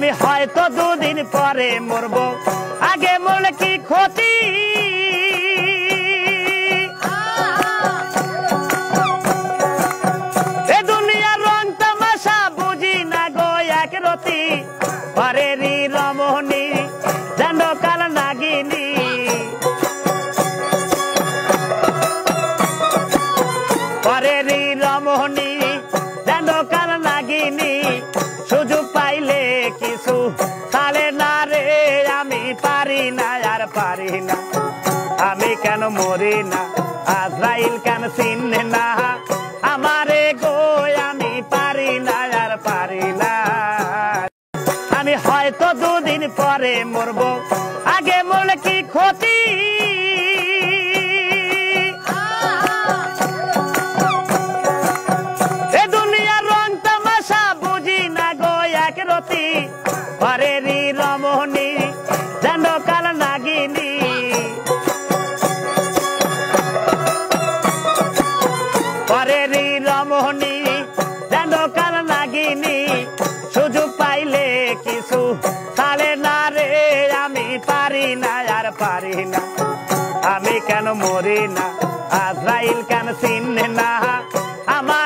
আমি হয়তো দুদিন পরে মরবো, আগে মরলে কি ক্ষতি। এ দুনিয়ার রং তামাশা বুঝি না গো এক রতি, পরেরই রমণী যেন কাল নাগিনী। পরেরই রমণী যেন কাল নাগিনী, সুযোগ পাইলে কিছু ছাড়ে না রে, আমি পারি না আর পারি না। আমি কেন মরি না, আজরাইল কেন চিনে না আমারে গো, আমি পারি না আর পারি না। আমি হয়তো দুদিন পরে মরবো, আগে মরলে কি ক্ষতি। এ দুনিয়ার রং তামাশা বুঝি না গো এক রতি, পরেরই রমণী যেন কাল নাগিনী। পরেরই রমণী যেন কাল নাগিনী, সুযোগ পাইলে কিছু ছাড়ে না রে, আমি পারি না আর পারি না। আমি কেন মরি না, আজরাইল কেন চিনে না আমার